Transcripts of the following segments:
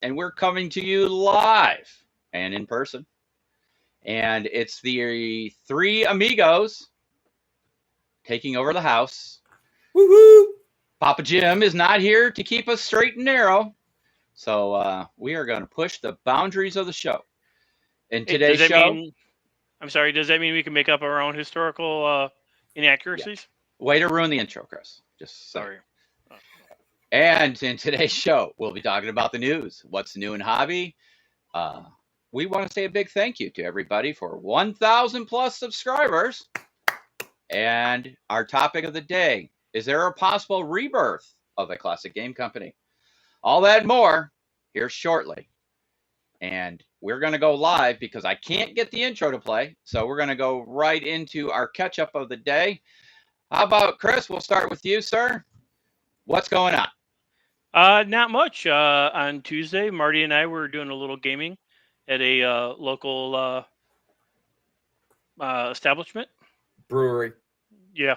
and we're coming to you live and in person. And it's the three amigos taking over the house. Woohoo! Papa Jim is not here to keep us straight and narrow. So we are going to push the boundaries of the show. In today's show... I'm sorry, does that mean we can make up our own historical inaccuracies? Yeah. Way to ruin the intro, Chris. Just sorry. And in today's show, we'll be talking about the news. What's new in hobby? We want to say a big thank you to everybody for 1,000 plus subscribers. And our topic of the day, is there a possible rebirth of a classic game company? All that and more here shortly. And we're going to go live because I can't get the intro to play. So we're going to go right into our catch-up of the day. How about, Chris? We'll start with you, sir. What's going on? Not much. On Tuesday, Marty and I were doing a little gaming at a local establishment. Brewery. Yeah.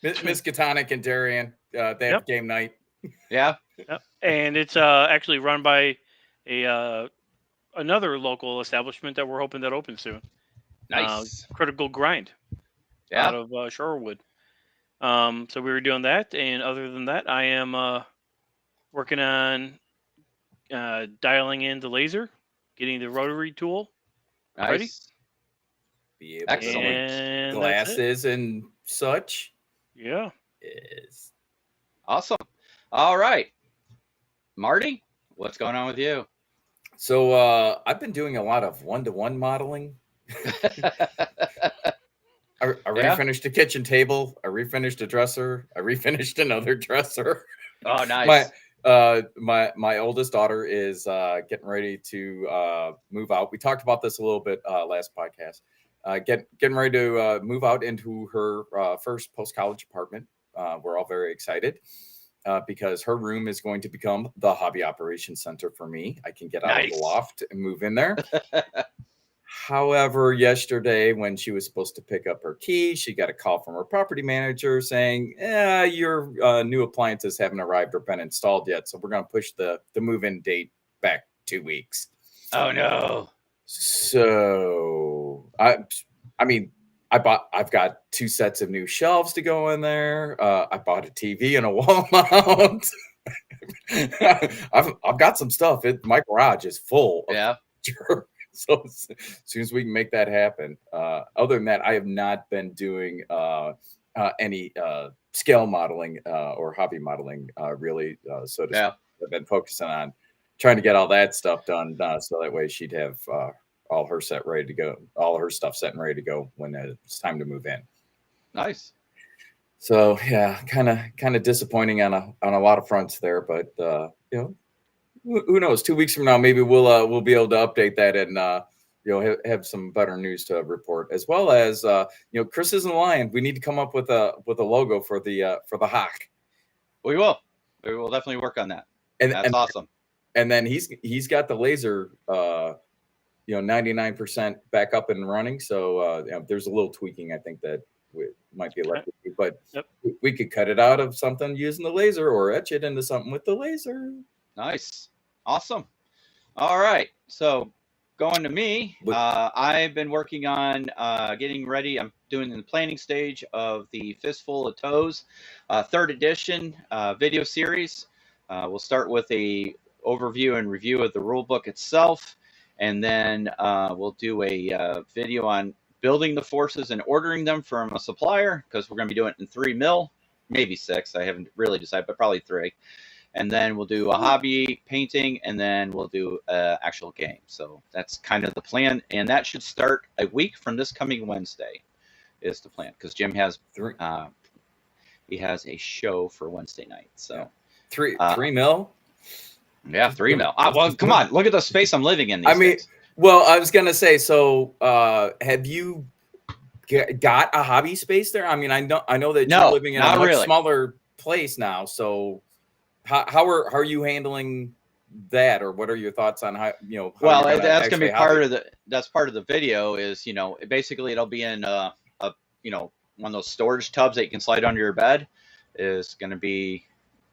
Miskatonic and Darien. They have game night. Yeah. Yep. And it's actually run by another local establishment that we're hoping that opens soon. Nice. Critical Grind. Yeah. Out of Shorewood. So we were doing that, and other than that, I am working on dialing in the laser, getting the rotary tool ready. Be able Excellent. to glasses and such. Yeah. Is awesome. All right. Marty, what's going on with you? So I have been doing a lot of one-to-one modeling. I refinished a kitchen table. I refinished a dresser. I refinished another dresser. Oh, nice. My oldest daughter is getting ready to move out. We talked about this a little bit last podcast. Getting ready to move out into her first post-college apartment. We're all very excited because her room is going to become the hobby operations center for me. I can get out of the loft and move in there. However, yesterday when she was supposed to pick up her keys, she got a call from her property manager saying, your new appliances haven't arrived or been installed yet. So we're going to push the move-in date back 2 weeks. Oh, no. So, I've got 2 sets of new shelves to go in there. I bought a TV and a wall mount. I've got some stuff. My garage is full. Yeah. So as soon as we can make that happen. Other than that, I have not been doing any scale modeling or hobby modeling really. So to speak. I've been focusing on trying to get all that stuff done so that way she'd have all her set ready to go, all her stuff set and ready to go when it's time to move in. Nice. So yeah, kind of disappointing on a lot of fronts there, but who knows? 2 weeks from now, maybe we'll be able to update that and have some better news to report, as well as Chris isn't lying. We need to come up with a logo for the Hawk. We will definitely work on that. And that's awesome. And then he's got the laser 99% back up and running. So there's a little tweaking I think that might be electric, but we could cut it out of something using the laser or etch it into something with the laser. Nice. Awesome. All right. So going to me, I've been working on getting ready. I'm doing the planning stage of the Fistful of Toes 3rd edition video series. We'll start with a overview and review of the rule book itself. And then we'll do a video on building the forces and ordering them from a supplier, because we're going to be doing it in 3 mil, maybe 6. I haven't really decided, but probably 3. And then we'll do a hobby painting, and then we'll do an actual game. So that's kind of the plan. And that should start a week from this coming Wednesday is the plan, because Jim has he has a show for Wednesday night. So 3 mil? Yeah, 3 mil. Well, come on. Look at the space I'm living in these days. Well, I was going to say, so have you got a hobby space there? I mean, I know that you're living in a much smaller place now. So how are you handling that, or what are your thoughts on how, well, that's going to be part of the video is, basically it'll be in one of those storage tubs that you can slide under your bed is going to be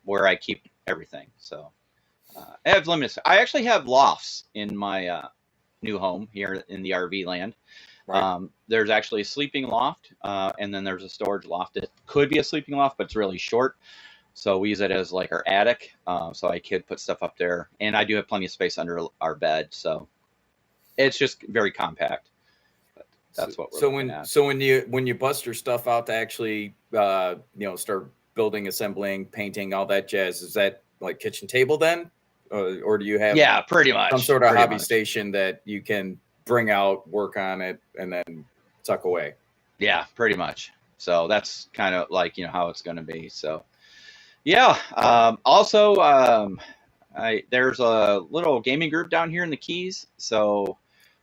where I keep everything. So I have limited. I actually have lofts in my new home here in the RV land. Right. There's actually a sleeping loft, and then there's a storage loft. It could be a sleeping loft, but it's really short. So we use it as like our attic. So I could put stuff up there, and I do have plenty of space under our bed. So it's just very compact. But that's what we're looking at. So when you bust your stuff out to actually start building, assembling, painting, all that jazz, is that like kitchen table then, or do you have pretty much some sort of hobby station that you can bring out, work on it, and then tuck away? Yeah, pretty much. So that's kind of like how it's going to be. So yeah. Also, there's a little gaming group down here in the Keys. So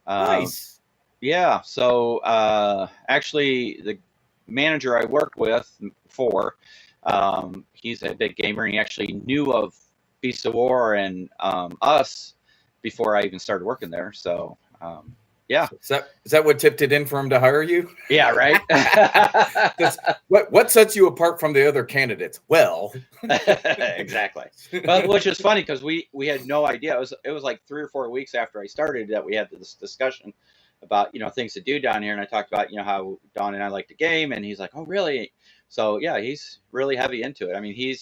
Nice. Yeah. So actually, the manager I worked with he's a big gamer, and he actually knew of Beast of War and us before I even started working there. So yeah. Is that what tipped it in for him to hire you? Yeah, right. What sets you apart from the other candidates? Well, exactly. But which is funny because we had no idea. It was like 3 or 4 weeks after I started that we had this discussion about things to do down here, and I talked about how Don and I like to game, and he's like, "Oh, really?" So yeah, he's really heavy into it. I mean, he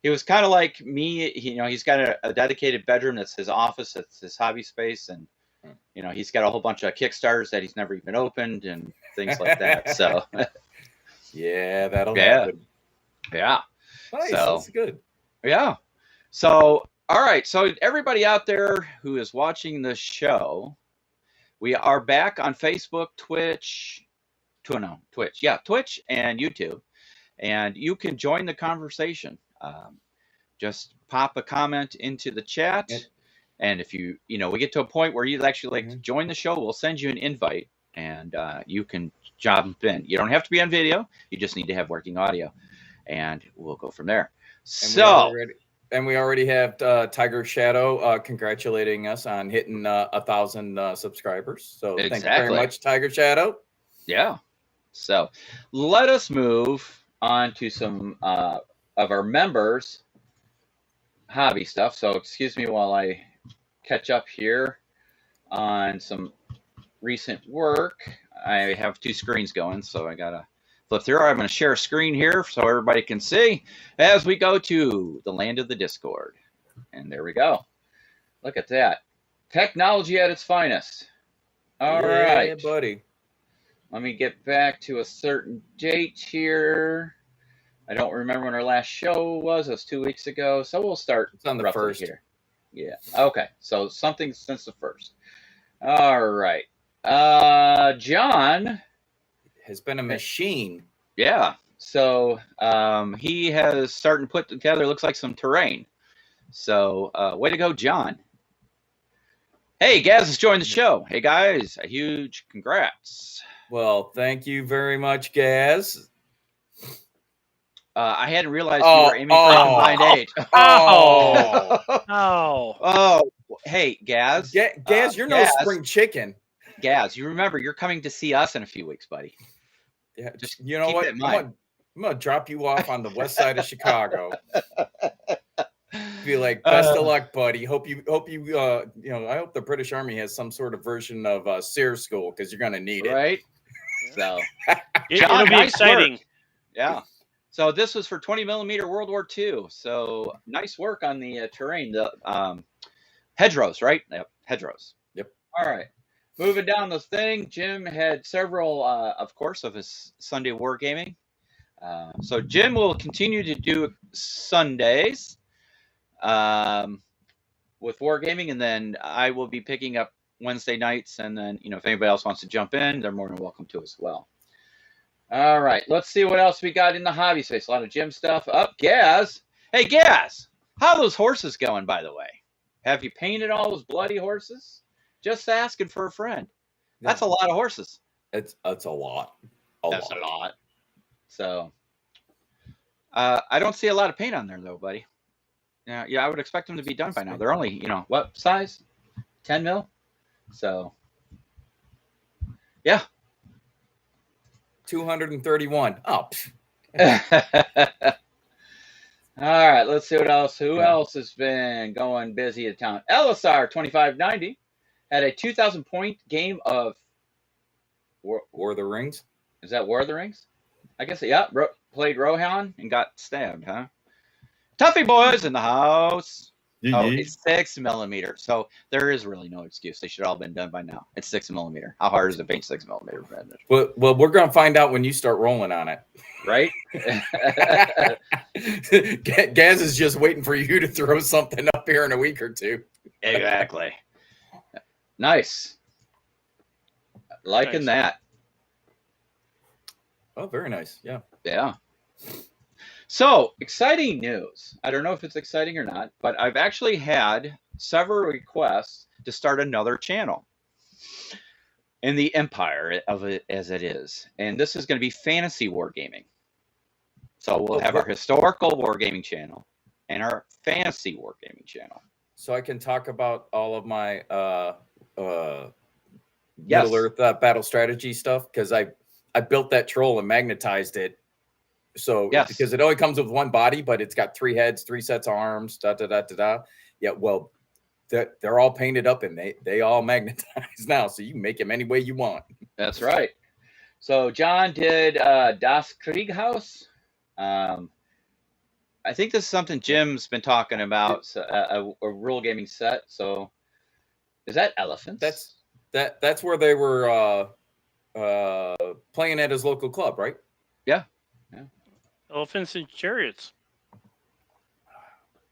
was kind of like me. He's got a dedicated bedroom that's his office, that's his hobby space, and he's got a whole bunch of Kickstarters that he's never even opened and things like that. So yeah, that'll happen. Yeah. Nice. So, that's good. Yeah. So, all right. So everybody out there who is watching the show, we are back on Facebook, Twitch, and YouTube. And you can join the conversation. Just pop a comment into the chat. And if we get to a point where you'd actually like to join the show, we'll send you an invite, and you can jump in. You don't have to be on video. You just need to have working audio, and we'll go from there. And we already have Tiger Shadow congratulating us on hitting 1,000 subscribers. So Thank you very much, Tiger Shadow. Yeah. So let us move on to some of our members' hobby stuff. So excuse me while I catch up here on some recent work. I have 2 screens going, so I gotta flip through. I'm going to share a screen here so everybody can see as we go to the land of the Discord. And there we go. Look at that. Technology at its finest. All right, buddy. Let me get back to a certain date here. I don't remember when our last show was. It was 2 weeks ago. So we'll start on the 1st here. Yeah. Okay. So something since the 1st. All right. John has been a machine. Yeah. So he has started to put together, looks like some terrain. So way to go, John. Hey, Gaz has joined the show. Hey, guys, a huge congrats. Well, thank you very much, Gaz. I hadn't realized you were aiming for a combined 8. Oh. Hey, Gaz. Gaz, you're no spring chicken. Gaz, you remember you're coming to see us in a few weeks, buddy. Yeah, just what? I'm gonna drop you off on the west side of Chicago. Be like, best of luck, buddy. Hope you I hope the British Army has some sort of version of SEER school because you're gonna need it. Right. So it'll be exciting. Work. Yeah. So this was for 20mm World War II. So nice work on the terrain, the hedgerows, right? Yep, hedgerows. Yep. All right. Moving down the thing, Jim had several, of course, of his Sunday wargaming. So Jim will continue to do Sundays with wargaming, and then I will be picking up Wednesday nights. And then, if anybody else wants to jump in, they're more than welcome to as well. All right, let's see what else we got in the hobby space. A lot of Jim stuff. Gaz. Hey, Gaz, how are those horses going, by the way? Have you painted all those bloody horses? Just asking for a friend. That's a lot of horses. It's a lot. That's a lot. So, I don't see a lot of paint on there, though, buddy. Yeah, I would expect them to be done by now. They're only, what size? 10 mil? So, yeah. 231. Oh. All right, let's see what else. Who Yeah. else has been going busy at town? LSR 2590 had a 2,000 point game of War of the Rings. Is that War of the Rings? I guess, yeah. Played Rohan and got stabbed, huh? Tuffy boys in the house. Oh, it's 6mm. So there is really no excuse. They should all been done by now. It's 6mm. How hard is it to paint 6mm? Well, we're gonna find out when you start rolling on it, right? Gaz is just waiting for you to throw something up here in a week or two. Exactly. Nice. Liking that. Oh, very nice. Yeah. Yeah. So, exciting news. I don't know if it's exciting or not, but I've actually had several requests to start another channel in the empire of it as it is. And this is going to be fantasy wargaming. So we'll have our historical wargaming channel and our fantasy wargaming channel. So I can talk about all of my Yes. Middle Earth battle strategy stuff, because I built that troll and magnetized it. So Yes. because it only comes with one body, but it's got 3 heads, 3 sets of arms, Yeah, well, they're all painted up and they all magnetize now, so you can make them any way you want. That's right. So John did Das Krieghaus. I think this is something Jim's been talking about, a rule gaming set. So is that elephants? That's where they were playing at his local club, right? Yeah. Elephants and chariots.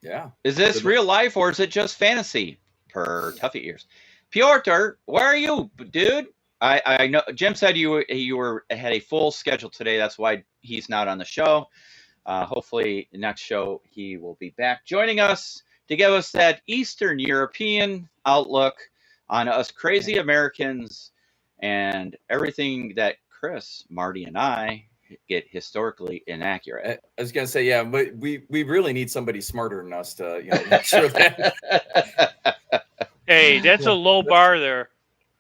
Yeah. Is this real life or is it just fantasy? Per Tuffy ears. Piotr, where are you, dude? I know Jim said you had a full schedule today. That's why he's not on the show. Hopefully next show he will be back joining us to give us that Eastern European outlook on us crazy Americans and everything that Chris, Marty, and I get historically inaccurate. I was gonna say, yeah, but we really need somebody smarter than us to make sure that. Hey, that's a low bar there.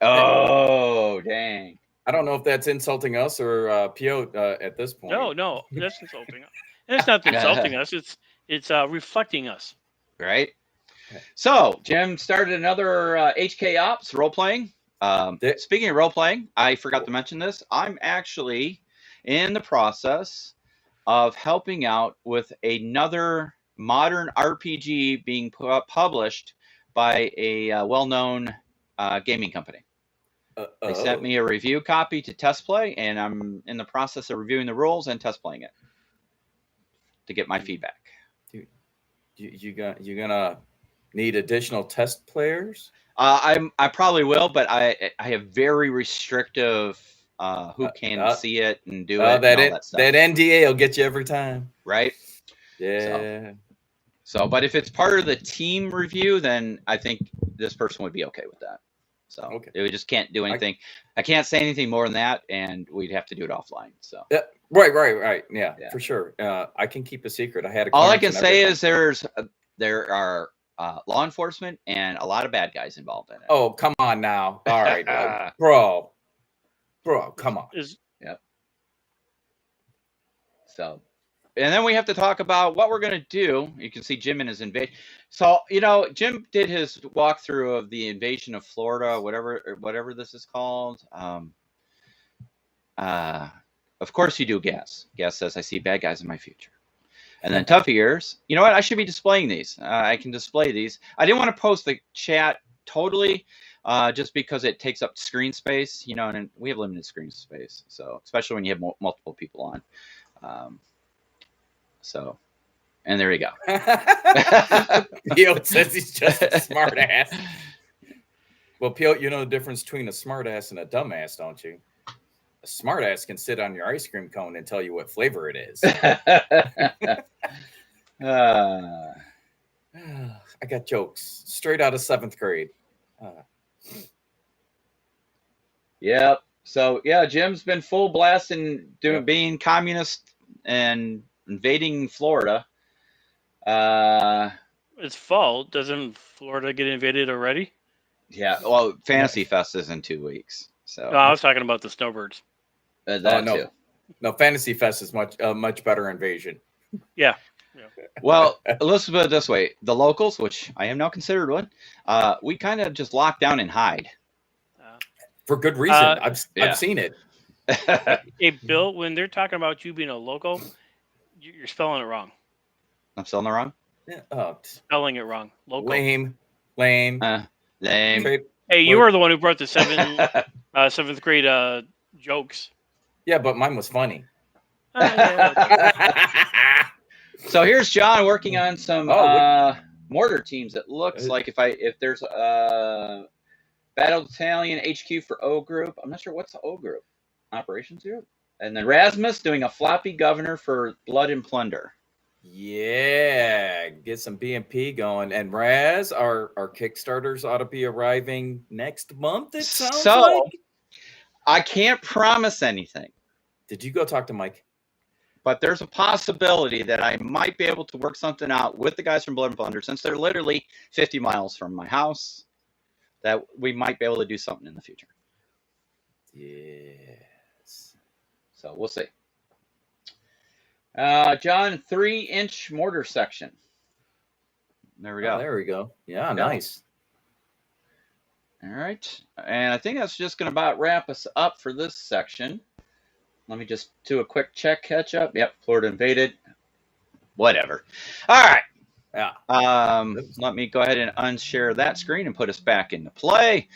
Oh, dang. I don't know if that's insulting us or Piot at this point. No, that's insulting us. And it's not insulting us. It's reflecting us. Right. So Jim started another HK Ops role playing. Speaking of role playing, I forgot to mention this. I'm actually in the process of helping out with another modern RPG being published by a well-known gaming company. They sent me a review copy to test play, and I'm in the process of reviewing the rules and test playing it to get my feedback. Dude, you gonna need additional test players? I probably will, but I have very restrictive who can see it and do it. That stuff. That NDA will get you every time, right? Yeah. So, but if it's part of the team review, then I think this person would be okay with that. So we just can't do anything. I can't say anything more than that, and we'd have to do it offline. So right. Yeah, for sure. I can keep a secret. I had all I can say is there are law enforcement and a lot of bad guys involved in it. Oh, come on now. All right, bro, come on. Yep. So, and then we have to talk about what we're going to do. You can see Jim in his invasion. So, Jim did his walkthrough of the invasion of Florida, whatever this is called. Of course you do, Gas. Gas says, I see bad guys in my future. And then Tuffy ears. You know what? I should be displaying these. I can display these. I didn't want to post the chat totally, just because it takes up screen space, and we have limited screen space. So, especially when you have multiple people on. And there you go. Piot says he's just a smart ass. Well, Piot, you know the difference between a smart ass and a dumb ass, don't you? A smart ass can sit on your ice cream cone and tell you what flavor it is. I got jokes straight out of 7th grade. Yep. So yeah, Jim's been full blast in being communist and invading Florida. It's fall. Doesn't Florida get invaded already? Yeah. Well, Fantasy Fest is in 2 weeks. So no, I was talking about the snowbirds. That too. No, Fantasy Fest is much better invasion. Yeah. Well, let's put it this way: the locals, which I am now considered one, we kind of just lock down and hide. For good reason. I've seen it. Hey, Bill, when they're talking about you being a local, you're spelling it wrong. I'm spelling it wrong. Yeah, Spelling it wrong. Local. Lame. Lame. Hey, you were the one who brought the seventh grade jokes. Yeah, but mine was funny. So here's John working on some mortar teams. It looks like if there's a Battle Battalion HQ for O group. I'm not sure what's the O group. Operations group. And then Rasmus doing a floppy governor for Blood and Plunder. Yeah, get some BMP going. And Raz, our Kickstarters ought to be arriving next month, it sounds like. I can't promise anything. Did you go talk to Mike? But there's a possibility that I might be able to work something out with the guys from Blood and Plunder, since they're literally 50 miles from my house, that we might be able to do something in the future. Yes. So we'll see. John, 3-inch mortar section. There we go. There we go. Yeah, nice. All right. And I think that's just going to about wrap us up for this section. Let me just do a quick catch up. Yep, Florida invaded. Whatever. All right. Yeah. Let me go ahead and unshare that screen and put us back into play.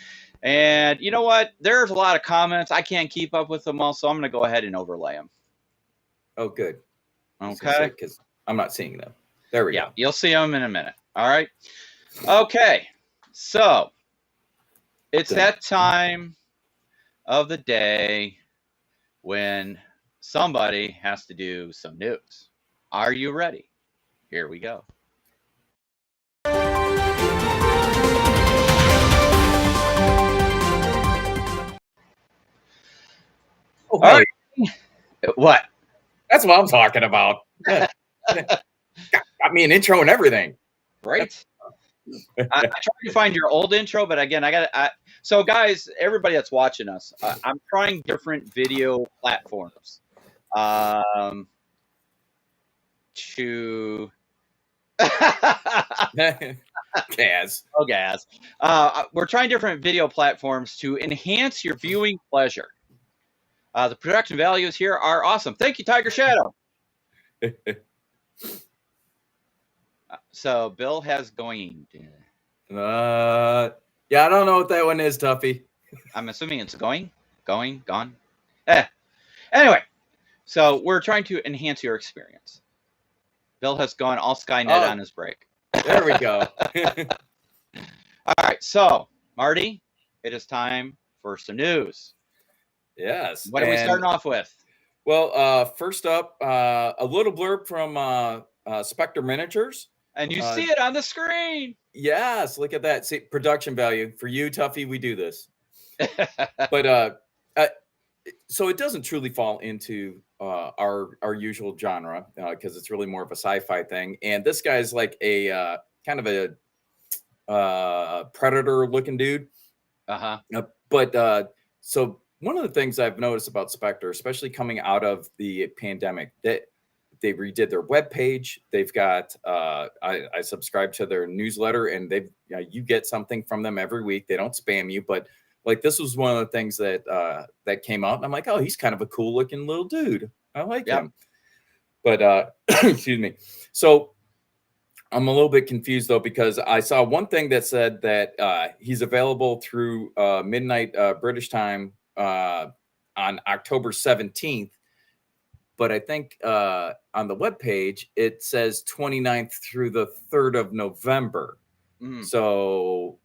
And you know what? There's a lot of comments. I can't keep up with them all, so I'm going to go ahead and overlay them. Oh, good. Okay. Because I'm not seeing them. There we go. You'll see them in a minute. All right. Okay. So it's that time of the day when somebody has to do some news. Are you ready? Here we go. Oh, right. What? That's what I'm talking about. Got me an intro and everything. Right? I tried to find your old intro, but again, so guys, everybody that's watching us, I'm trying different video platforms to Gaz. Oh, Gaz. We're trying different video platforms to enhance your viewing pleasure. The production values here are awesome. Thank you, Tiger Shadow. So Bill has going. Yeah, I don't know what that one is, Tuffy. I'm assuming it's going, gone. Anyway, so we're trying to enhance your experience. Bill has gone all Skynet on his break. There we go. All right, so Marty, it is time for some news. Yes. What are we starting off with? Well, first up, a little blurb from Spectre Miniatures. And you see it on the screen. Yes, look at that. See, production value. For you, Tuffy, we do this. But so it doesn't truly fall into our usual genre because it's really more of a sci-fi thing. And this guy's like a kind of a predator-looking dude. But so one of the things I've noticed about Spectre, especially coming out of the pandemic, that they redid their webpage. They've got I subscribe to their newsletter, and they've you get something from them every week. They don't spam you, but like this was one of the things that that came out, and I'm like, oh, he's kind of a cool looking little dude. I like him. But excuse me. So I'm a little bit confused though, because I saw one thing that said that he's available through midnight British time on October 17th. But I think on the webpage, it says 29th through the 3rd of November. So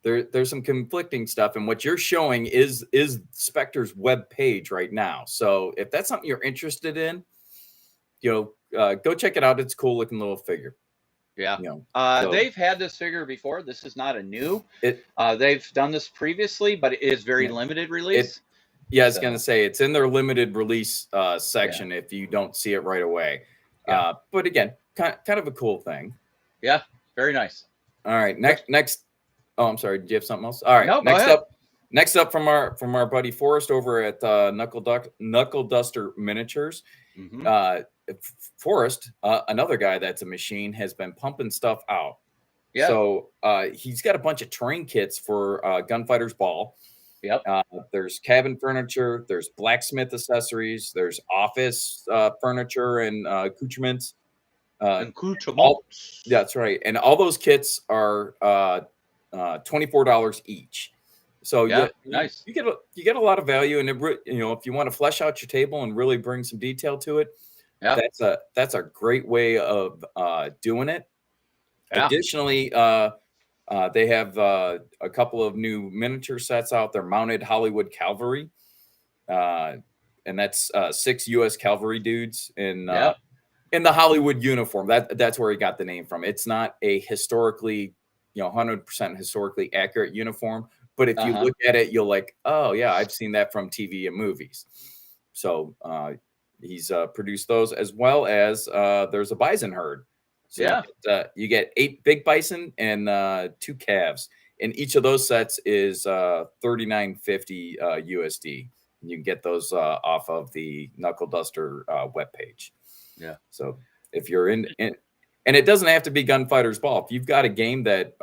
there's some conflicting stuff. And what you're showing is Spectre's webpage right now. So if that's something you're interested in, go check it out. It's a cool looking little figure. Yeah. They've had this figure before. This is not a new. They've done this previously, but it is very limited release. I was going to say it's in their limited release section if you don't see it right away. But again, kind of a cool thing. Yeah, very nice. All right, next. Oh, I'm sorry. Do you have something else? All right, no, next up from our buddy Forrest over at Knuckle Duster Miniatures. Forrest, another guy that's a machine, has been pumping stuff out. Yeah. So he's got a bunch of terrain kits for Gunfighter's Ball. Yep. There's cabin furniture. There's blacksmith accessories. There's office furniture and accoutrements. That's right. And all those kits are $24 each. So Yeah, nice. You get a lot of value, and if you want to flesh out your table and really bring some detail to it, yeah, that's a great way of doing it. Yeah. Additionally, they have a couple of new miniature sets out there, mounted Hollywood Calvary, and that's 6 U.S. Cavalry dudes in the Hollywood uniform. That's where he got the name from. It's not a historically, 100% historically accurate uniform, but if you look at it, you'll like, oh yeah, I've seen that from TV and movies. So he's produced those, as well as there's a bison herd. So you get 8 big bison and 2 calves, and each of those sets is $39.50 USD. You can get those off of the Knuckle Duster webpage. Yeah. So if you're in, and it doesn't have to be Gunfighter's Ball. If you've got a game that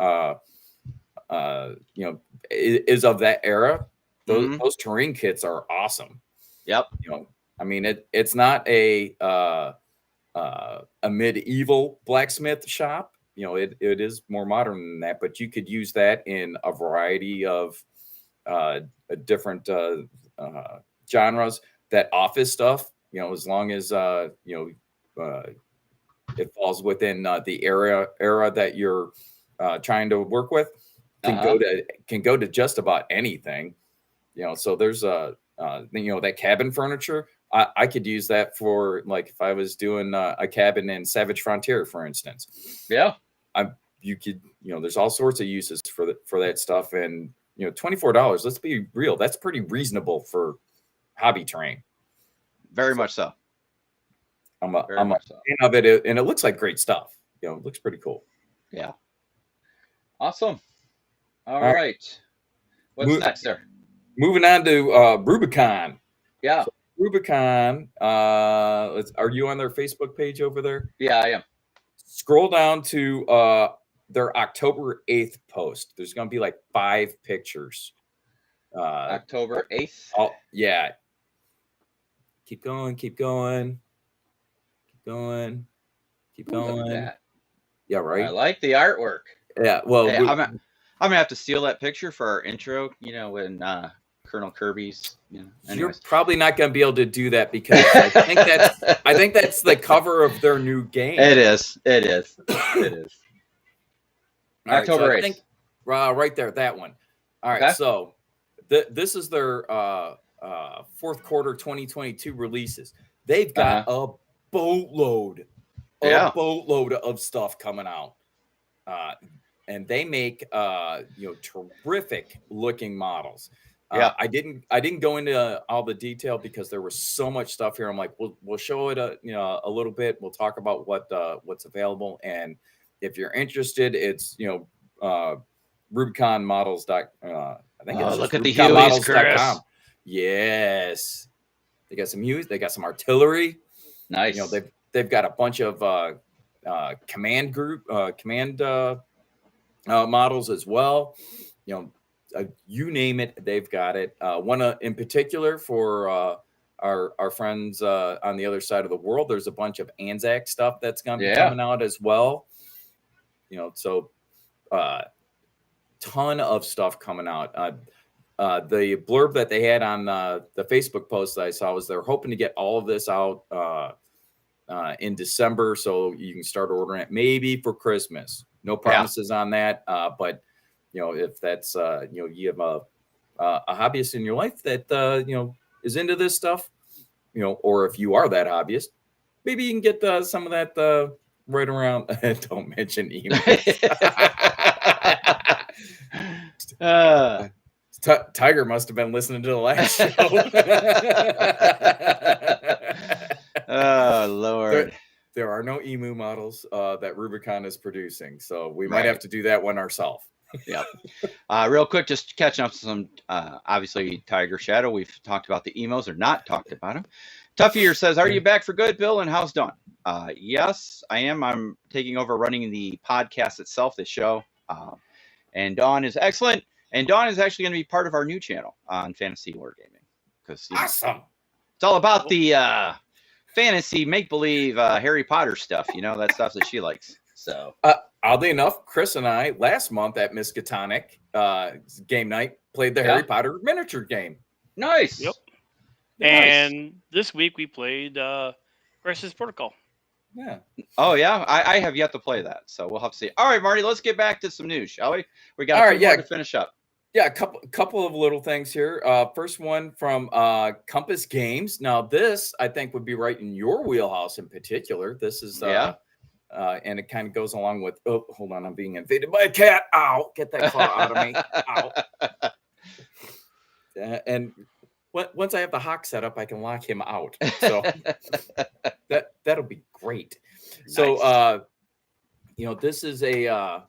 is of that era, those terrain kits are awesome. Yep. I mean, it's not a medieval blacksmith shop. It is more modern than that, but you could use that in a variety of different genres. That office stuff, as long as it falls within the era that you're trying to work with, can go to just about anything. So there's that cabin furniture. I could use that for, like, if I was doing a cabin in Savage Frontier, for instance. Yeah. You could, there's all sorts of uses for that stuff. And, $24, let's be real, that's pretty reasonable for hobby terrain. Very much so. I'm a fan of it, and it looks like great stuff. It looks pretty cool. Yeah. Awesome. All right. What's next there? Moving on to Rubicon. Yeah. So Rubicon, are you on their Facebook page over there? Yeah, I am. Scroll down to their October 8th post. There's going to be like 5 pictures. October 8th? Oh, yeah. Keep going. Look at that. Yeah, right. I like the artwork. Yeah, well, hey, I'm gonna have to steal that picture for our intro. When Colonel Kirby's. You're probably not gonna be able to do that, because I think that's the cover of their new game. It is. October 8th. Right there, that one. All right, so this is their fourth quarter 2022 releases. They've got a boatload of stuff coming out, and they make terrific looking models. I didn't go into all the detail because there was so much stuff here. I'm like, we'll show it a little bit. We'll talk about what's available, and if you're interested, it's Rubicon Models. I think it's look at the Hueys, Chris. Yes, they got some Hueys. They got some artillery. Nice. They've got a bunch of command models as well. You name it, they've got it. One in particular for our friends on the other side of the world. There's a bunch of Anzac stuff that's going to be coming out as well. So ton of stuff coming out. The blurb that they had on the Facebook post that I saw was they're hoping to get all of this out in December, so you can start ordering it maybe for Christmas. No promises on that, but if that's you have a hobbyist in your life that is into this stuff, or if you are that hobbyist, maybe you can get some of that right around. Don't mention emails. Tiger must have been listening to the last show. Oh, Lord. There are no emu models that Rubicon is producing, so we might have to do that one ourselves. Yeah. Real quick, just catching up to some, obviously, Tiger Shadow. We've talked about the emos, or not talked about them. Toughier says, "Are you back for good, Bill? And how's Dawn?" Yes, I am. I'm taking over running the podcast itself, the show. And Dawn is excellent. And Dawn is actually going to be part of our new channel on Fantasy Wargaming. Because Awesome. it's all about the fantasy, make-believe, Harry Potter stuff. That stuff that she likes. So, oddly enough, Chris and I last month at Miskatonic game night played the Harry Potter miniature game. Nice. Yep. Nice. And this week we played Crisis Protocol. Yeah. Oh, yeah? I have yet to play that, so we'll have to see. All right, Marty, let's get back to some news, shall we? We got a few more to finish up. Yeah, a couple of little things here. First one from Compass Games. Now, this, I think, would be right in your wheelhouse in particular. This is... and it kind of goes along with, oh, hold on, I'm being invaded by a cat. Ow, get that claw out of me. Ow. And once I have the hawk set up, I can lock him out. So that'll be great. Nice. So, this is a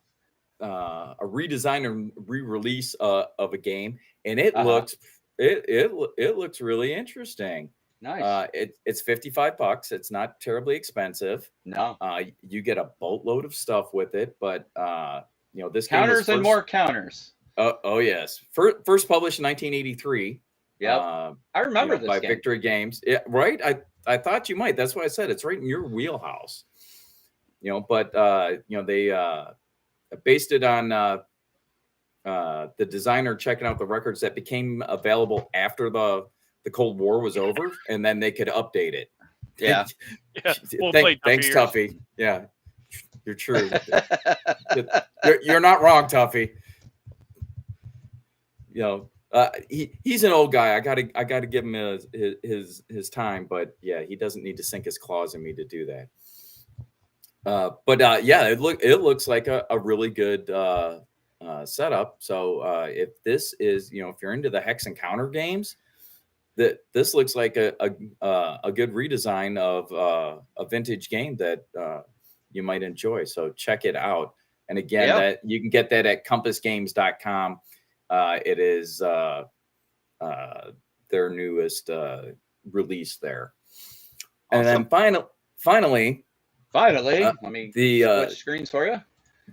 redesign and re-release of a game, and it looks it looks really interesting. Nice. It's $55. It's not terribly expensive. No. You get a boatload of stuff with it, but this counters and more counters. Oh yes, first published in 1983. Yeah, I remember this by game. Victory Games. Yeah, right. I thought you might. That's why I said it's right in your wheelhouse. But they based it on the designer checking out the records that became available after the Cold War was over, and then they could update it. Yeah. Thanks, Tuffy. Yeah, you're true. You're not wrong, Tuffy. He's an old guy. I gotta give him his time, but yeah, he doesn't need to sink his claws in me to do that. It looks like a really good setup. So if this is, if you're into the hex and counter games, this looks like a good redesign of a vintage game that you might enjoy. So check it out. And again, that you can get that at compassgames.com. It is their newest release there. Awesome. And then finally, let me switch screens for you.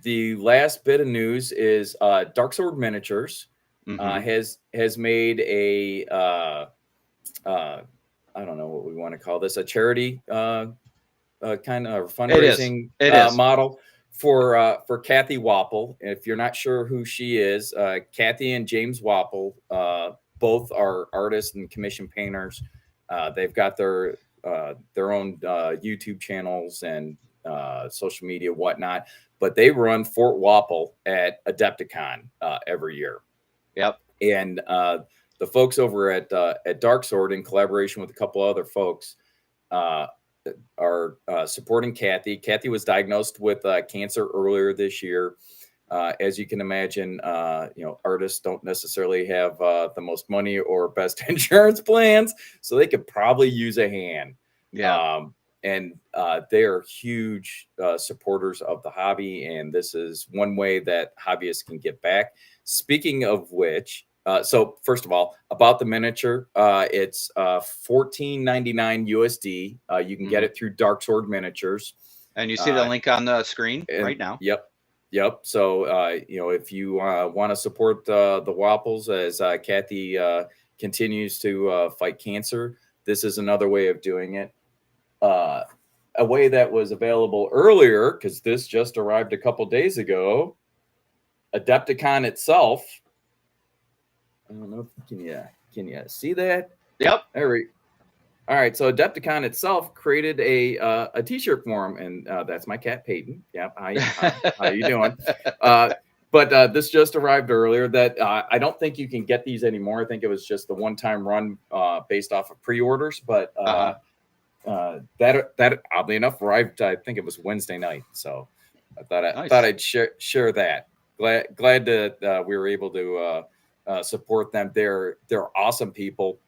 The last bit of news is Dark Sword Miniatures has made a I don't know what we want to call this, a charity kind of fundraising model for Kathy Wapple. If you're not sure who she is, Kathy and James Wapple both are artists and commission painters. They've got their own YouTube channels and social media, whatnot. But they run Fort Wapple at Adepticon every year. Yep. And the folks over at Dark Sword, in collaboration with a couple other folks, are supporting Kathy. Kathy was diagnosed with cancer earlier this year. As you can imagine, artists don't necessarily have the most money or best insurance plans, so they could probably use a hand. Yeah. And they are huge supporters of the hobby, and this is one way that hobbyists can give back. Speaking of which, so first of all, about the miniature, it's $14.99 USD. You can get it through Dark Sword Miniatures, and you see the link on the screen right now. Yep. So if you want to support the Wapples as Kathy continues to fight cancer, this is another way of doing it. A way that was available earlier, because this just arrived a couple days ago. Adepticon itself. I don't know. Can you see that? Yep. All right. So Adepticon itself created a T-shirt for him, and that's my cat Peyton. Yep. How you doing? But this just arrived earlier. That I don't think you can get these anymore. I think it was just the one-time run based off of pre-orders. But that oddly enough arrived. I think it was Wednesday night. So I thought I'd share that. Glad that we were able to support them. They're awesome people,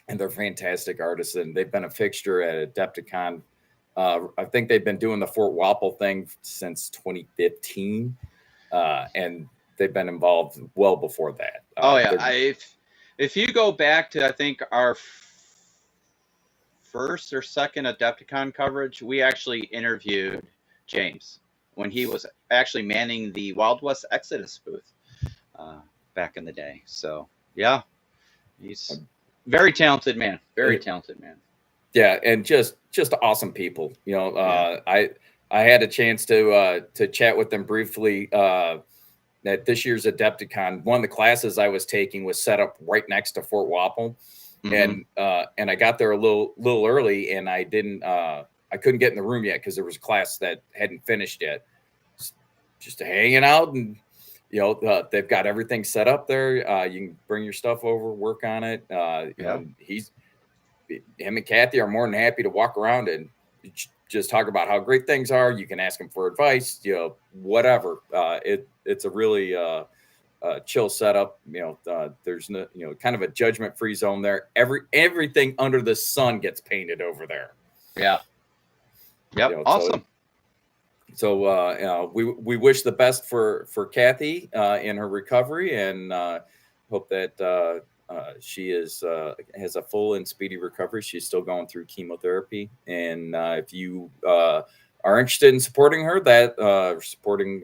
and they're fantastic artists, and they've been a fixture at Adepticon. I think they've been doing the Fort Wapple thing since 2015, and they've been involved well before that. If you go back to, I think, our first or second Adepticon coverage, we actually interviewed James when he was actually manning the Wild West Exodus booth back in the day. So yeah, he's very talented man. Very talented man. Yeah, and just awesome people. You know, I had a chance to chat with them briefly at this year's Adepticon. One of the classes I was taking was set up right next to Fort Wapple, and I got there a little early, and I couldn't get in the room yet because there was a class that hadn't finished yet. Just hanging out, and you know, they've got everything set up there. You can bring your stuff over, work on it. And him and Kathy are more than happy to walk around and just talk about how great things are. You can ask them for advice, you know, whatever. It's a really chill setup. You know, there's no, you know, kind of a judgment-free zone there. Everything under the sun gets painted over there. Yeah. Yep. You know, awesome. So we wish the best for Kathy in her recovery, and hope that she has a full and speedy recovery. She's still going through chemotherapy, and if you are interested in supporting her, supporting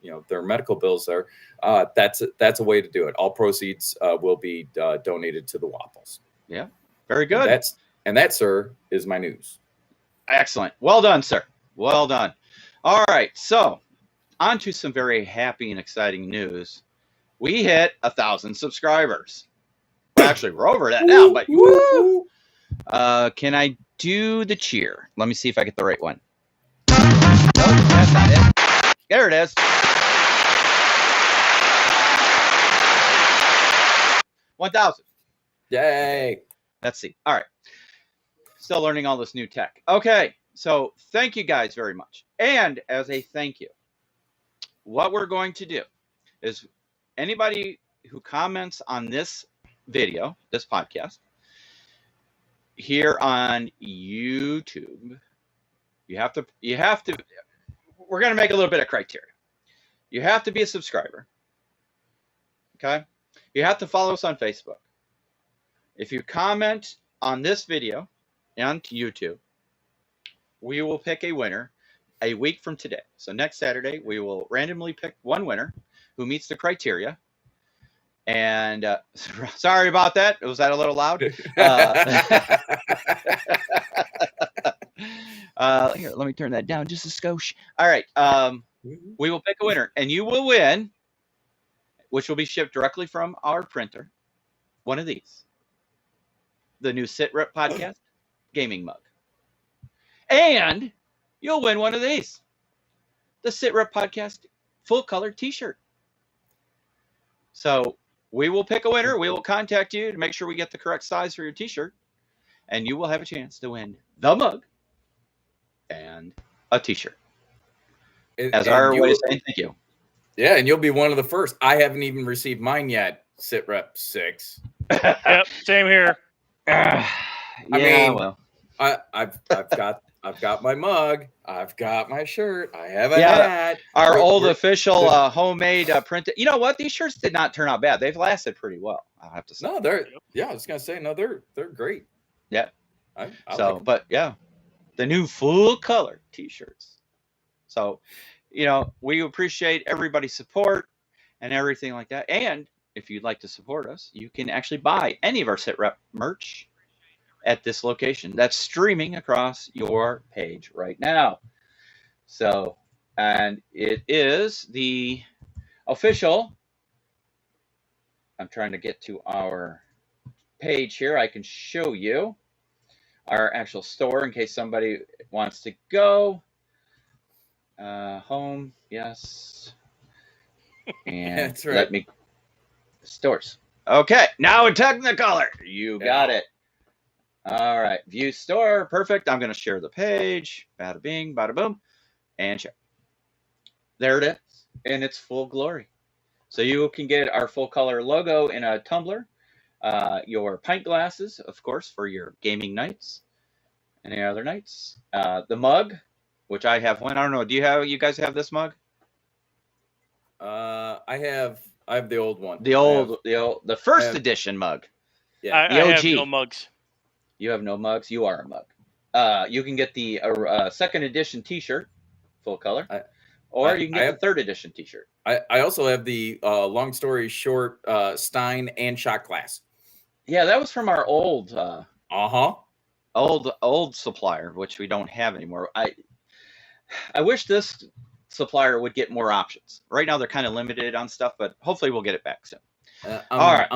you know, their medical bills there, that's a way to do it. All proceeds will be donated to the Wapples. Yeah, very good. And that, sir, is my news. Excellent. Well done, sir. Well done. All right, so on to some very happy and exciting news. We hit 1,000 subscribers. Well, actually, we're over that now, but woo! Can I do the cheer? Let me see if I get the right one. Nope, that's not it. There it is. $1,000. Yay. Let's see. All right. Still learning all this new tech. Okay. So thank you guys very much. And as a thank you, what we're going to do is anybody who comments on this video, this podcast, here on YouTube, you have to, we're going to make a little bit of criteria. You have to be a subscriber. Okay. You have to follow us on Facebook. If you comment on this video on YouTube, we will pick a winner a week from today. So next Saturday, we will randomly pick one winner who meets the criteria. And sorry about that. Was that a little loud? Here, let me turn that down just a skosh. All right. We will pick a winner, and you will win, which will be shipped directly from our printer, one of these. The new Sit Rep Podcast gaming mug. And you'll win one of these. The Sit Rep Podcast full color t-shirt. So we will pick a winner. We will contact you to make sure we get the correct size for your t-shirt. And you will have a chance to win the mug and a t-shirt. As our way of saying thank you. Yeah, and you'll be one of the first. I haven't even received mine yet, Sit Rep 6. Yep, same here. I mean, well, I've got my mug. I've got my shirt. I have a hat. Our old official homemade printed. You know what? These shirts did not turn out bad. They've lasted pretty well, I'll have to say. No, I was gonna say, no, they're great. Yeah. I so, like but yeah, the new full color t-shirts. So, you know, we appreciate everybody's support and everything like that. And if you'd like to support us, you can actually buy any of our Sit Rep merch at this location that's streaming across your page right now. So, and it is the official, I'm trying to get to our page here. I can show you our actual store in case somebody wants to go. Home, yes. And that's right. Let me, stores. Okay, now in Technicolor. You got it. All right, view store, perfect. I'm going to share the page. Bada bing, bada boom, and share. There it is, in its full glory. So you can get our full color logo in a tumbler, your pint glasses, of course, for your gaming nights, any other nights. The mug, which I have one. I don't know. Do you guys have this mug? I have the old one. The first edition mug. Yeah, I have no mugs. You have no mugs. You are a mug. You can get the second edition T-shirt, full color, or you can get the third edition T-shirt. I also have the long story short Stein and shot glass. Yeah, that was from our old old supplier, which we don't have anymore. I wish this supplier would get more options. Right now they're kind of limited on stuff, but hopefully we'll get it back soon. All right.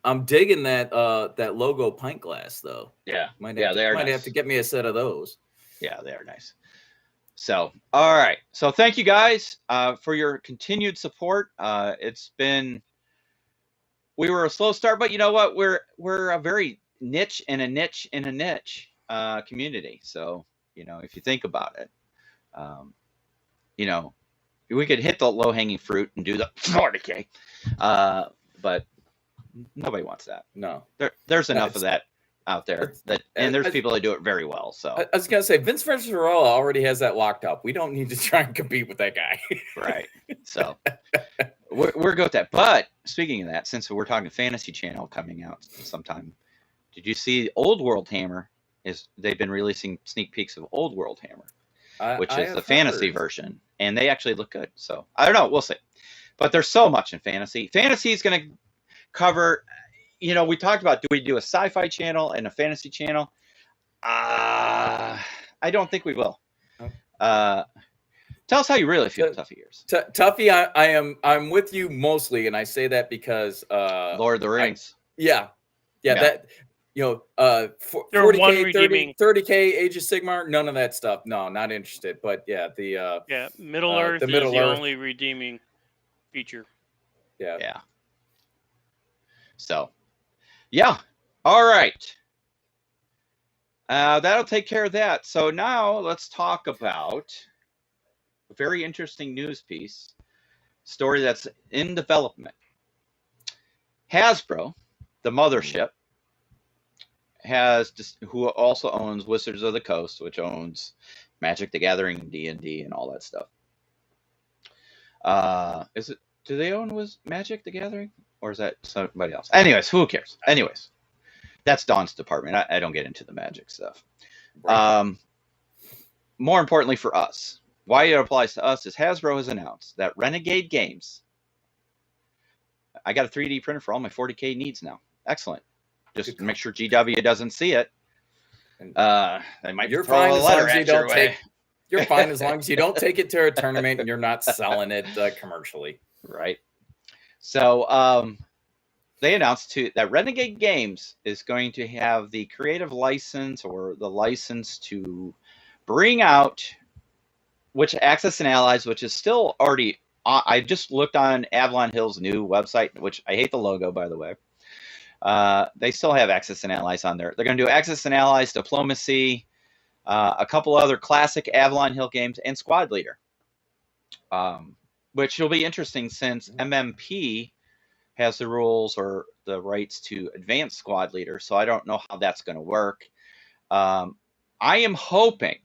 I'm digging that that logo pint glass though. Yeah. Might nice. have to get me a set of those. Yeah, they are nice. So, all right. So thank you guys for your continued support. We were a slow start, but you know what? We're a very niche in a niche community. So, if you think about it, we could hit the low-hanging fruit and do the 40K, but nobody wants that. No, there's enough of that out there, and there's people that do it very well. So I was gonna say Vince Venturella already has that locked up. We don't need to try and compete with that guy. Right. So we're good with that. But speaking of that, since we're talking Fantasy Channel coming out sometime, did you see Old World Hammer? They've been releasing sneak peeks of Old World Hammer, which is the fantasy version, and they actually look good. So I don't know, we'll see. But there's so much in fantasy. Fantasy is going to cover. We talked about, do we do a sci-fi channel and a fantasy channel? I don't think we will. Tell us how you really feel, Tuffy Ears. Tuffy, I'm with you mostly, and I say that because Lord of the Rings. That 40K, 30K, Age of Sigmar, none of that stuff. No, not interested. But Middle Earth is the only redeeming feature. Yeah. So, all right. That'll take care of that. So now let's talk about a very interesting news piece, story that's in development. Hasbro, the mothership, who also owns Wizards of the Coast, which owns Magic the Gathering, D&D, and all that stuff. Do they own Magic the Gathering? Or is that somebody else? Anyways, who cares? Anyways, that's Dawn's department. I don't get into the Magic stuff. Right. More importantly for us, why it applies to us is Hasbro has announced that Renegade Games. I got a 3D printer for all my 40K needs now. Excellent. Just make sure GW doesn't see it. They might throw a letter at your way. You're fine as long as you don't take it to a tournament and you're not selling it commercially. Right. So they announced that Renegade Games is going to have the creative license or the license to bring out Access and Allies, which is still already. I just looked on Avalon Hill's new website, which I hate the logo, by the way. They still have Access and Allies on there. They're going to do Access and Allies, Diplomacy, a couple other classic Avalon Hill games, and Squad Leader. Which will be interesting since MMP has the rules or the rights to advanced Squad Leader. So I don't know how that's going to work. I am hoping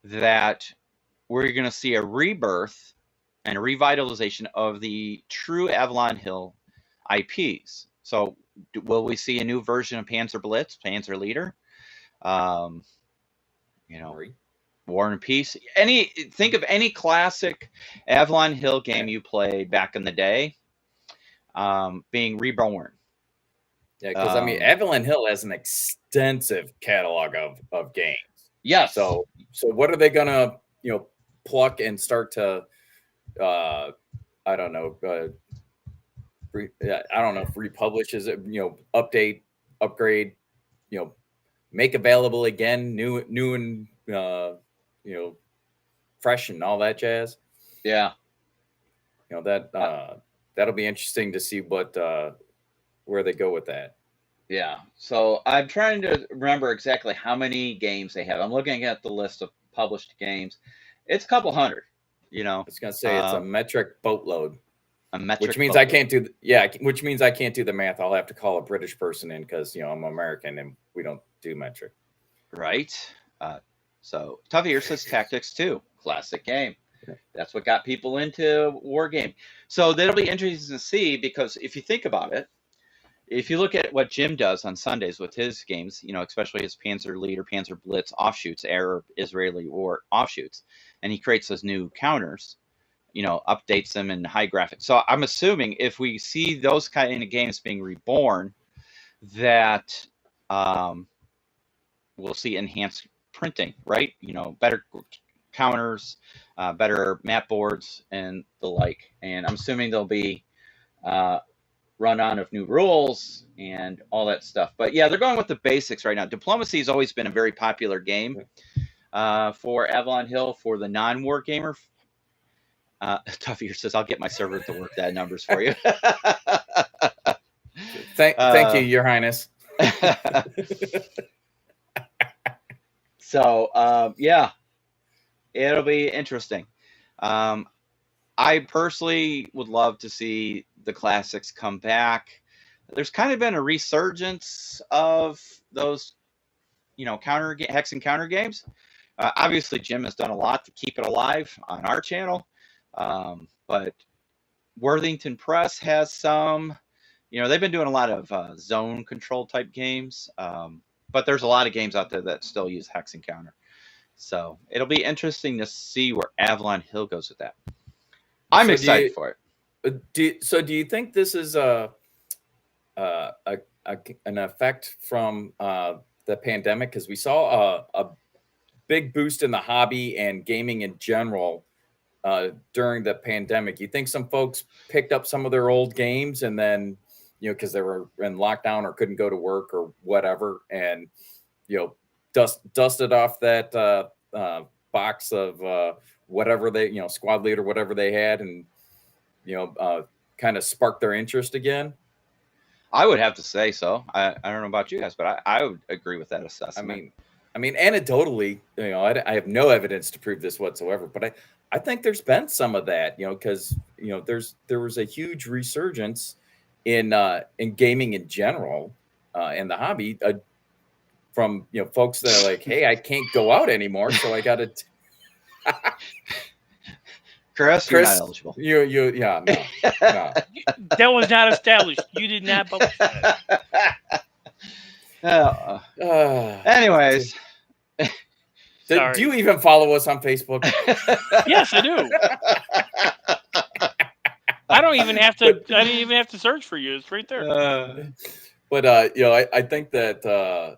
that we're going to see a rebirth and a revitalization of the true Avalon Hill IPs. So will we see a new version of Panzer Blitz, Panzer Leader? War and Peace. Think of any classic Avalon Hill game you played back in the day, being reborn. Yeah, because Avalon Hill has an extensive catalog of games. Yes. So what are they gonna pluck and start to I don't know if republish is it update, upgrade, make available again, new and fresh and all that jazz. Yeah. That'll be interesting to see where they go with that. Yeah. So I'm trying to remember exactly how many games they have. I'm looking at the list of published games. It's a couple hundred, I was going to say it's a metric boatload. Which means I can't do the math. I'll have to call a British person in because, I'm American and we don't do metric. Right. So Tuffy here says Tactics 2, classic game. That's what got people into war game. So that'll be interesting to see because if you think about it, if you look at what Jim does on Sundays with his games, you know, especially his Panzer Lead or Panzer Blitz offshoots, Arab Israeli war offshoots, and he creates those new counters, you know, updates them in high graphics. So I'm assuming if we see those kind of games being reborn, that we'll see enhanced printing, right? You know, better counters, better map boards, and the like. And I'm assuming there'll be run on of new rules and all that stuff. But yeah, they're going with the basics right now. Diplomacy has always been a very popular game for Avalon Hill for the non-war gamer. Toughier says, I'll get my server to work that numbers for you. Thank you, Your Highness. So, yeah, it'll be interesting. I personally would love to see the classics come back. There's kind of been a resurgence of those, you know, hex and counter games. Obviously, Jim has done a lot to keep it alive on our channel. But Worthington Press has some, you know, they've been doing a lot of zone control type games. But there's a lot of games out there that still use hex and counter. So it'll be interesting to see where Avalon Hill goes with that. I'm excited for it. Do you think this is an effect from the pandemic? Because we saw a big boost in the hobby and gaming in general during the pandemic. You think some folks picked up some of their old games and then, you know, because they were in lockdown or couldn't go to work or whatever, and, you know, dusted off that box of whatever they, you know, squad leader, whatever they had, and, you know, kind of sparked their interest again? I would have to say so. I don't know about you guys, but I would agree with that assessment. I mean, anecdotally, you know, I have no evidence to prove this whatsoever, but I think there's been some of that, you know, because, you know, there was a huge resurgence in gaming in general, in the hobby, from, you know, folks that are like, hey, I can't go out anymore, so I got to. Chris, you're not eligible. Yeah, no. That was not established. You did not publish that. Anyways. Do you even follow us on Facebook? Yes, I do. I don't even have to. I didn't even have to search for you. It's right there. But you know, I think that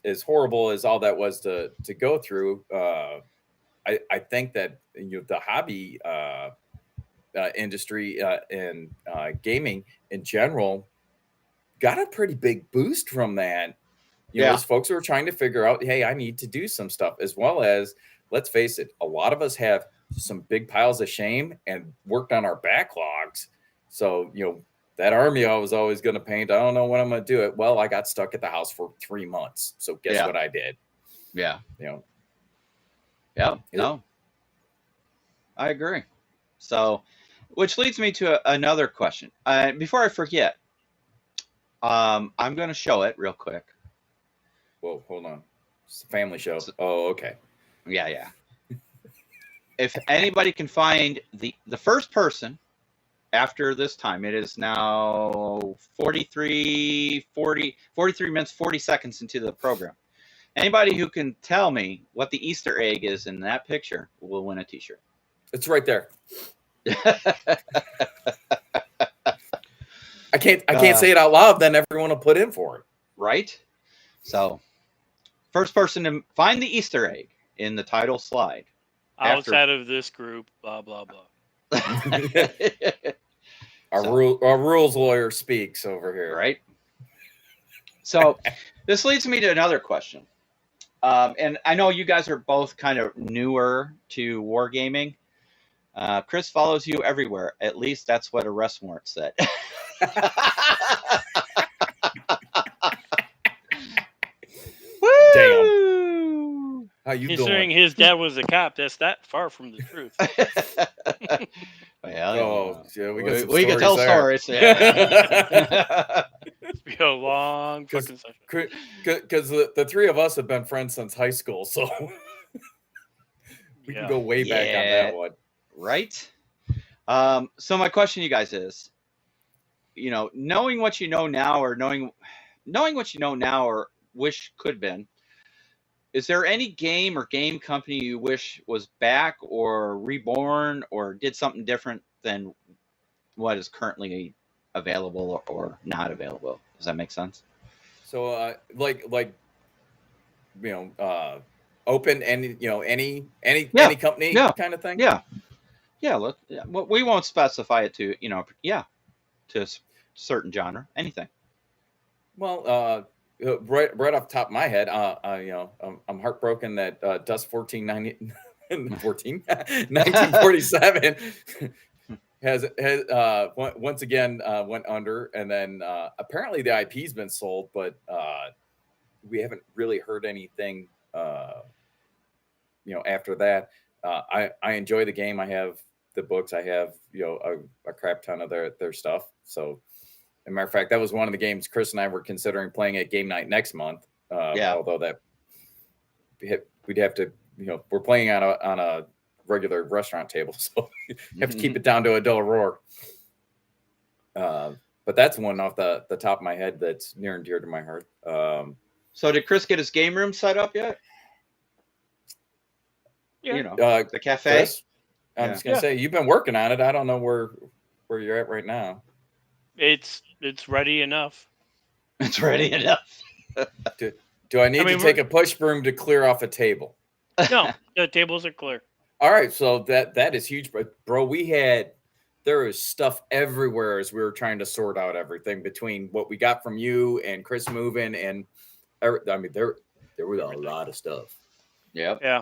as horrible as all that was to go through, I think that, you know, the hobby industry and gaming in general got a pretty big boost from that. You know, as folks who are trying to figure out, hey, I need to do some stuff, as well as, let's face it, a lot of us have some big piles of shame and worked on our backlogs. So, you know, that army I was always going to paint, I don't know when I'm going to do it. Well, I got stuck at the house for 3 months. So guess what I did? Yeah. You know. Yeah. No. I agree. So, which leads me to another question. Before I forget, I'm going to show it real quick. Whoa, hold on. It's a family show. Oh, okay. Yeah. If anybody can find the first person after this time, it is now 43 minutes, 40 seconds into the program. Anybody who can tell me what the Easter egg is in that picture will win a t-shirt. It's right there. I can't say it out loud, then everyone will put in for it. Right? So, first person to find the Easter egg in the title slide. Outside of this group, blah, blah, blah. Our rules lawyer speaks over here. Right? So, this leads me to another question. And I know you guys are both kind of newer to wargaming. Chris follows you everywhere. At least that's what arrest warrant said. Damn. How you Considering doing? his dad was a cop, that's not far from the truth. Well, yeah, we can tell stories. Yeah. It's been a long fucking session. Because the three of us have been friends since high school, so we can go way back on that one. Right? So my question to you guys is, knowing what you know now, or knowing what you know now, or wish could have been. Is there any game or game company you wish was back or reborn or did something different than what is currently available or not available? Does that make sense? So, open any any company kind of thing. Yeah. Well, we won't specify it to to a certain genre. Anything. Well, right off the top of my head, I'm heartbroken that Dust 1947 has once again went under, and then apparently the IP's been sold, but we haven't really heard anything after that. I enjoy the game. I have the books. I have a crap ton of their stuff. So, as a matter of fact, that was one of the games Chris and I were considering playing at game night next month. Although that we'd have to, we're playing on a regular restaurant table, so you have to keep it down to a dull roar. But that's one off the top of my head that's near and dear to my heart. So did Chris get his game room set up yet? Yeah. The cafe. Chris, I'm just gonna say you've been working on it. I don't know where you're at right now. It's ready enough. It's ready enough. Do I need to take a push broom to clear off a table? No, the tables are clear. All right, so that is huge, but bro, there is stuff everywhere as we were trying to sort out everything between what we got from you and Chris moving, and I mean there was a lot of stuff. Yep. Yeah.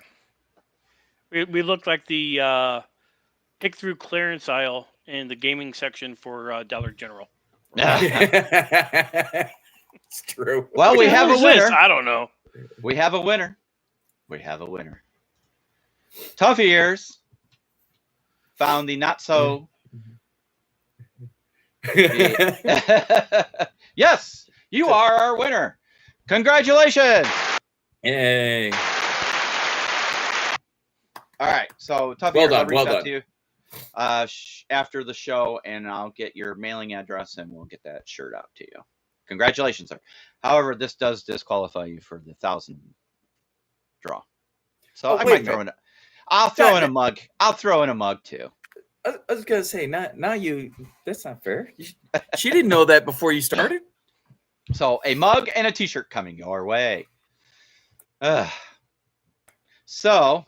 We looked like the pick through clearance aisle in the gaming section for Dollar General. It's true. Well, we have a winner. I don't know. We have a winner. Tough Ears found the not so. Yes, you are our winner. Congratulations. Yay. All right, so Tough Ears, I'll reach out to you after the show, and I'll get your mailing address, and we'll get that shirt out to you. Congratulations, sir. However, this does disqualify you for the 1,000 draw. So I might throw in. I'll throw in a mug. I'll throw in a mug too. I was gonna say, now you. That's not fair. She didn't know that before you started. So a mug and a T-shirt coming your way. So,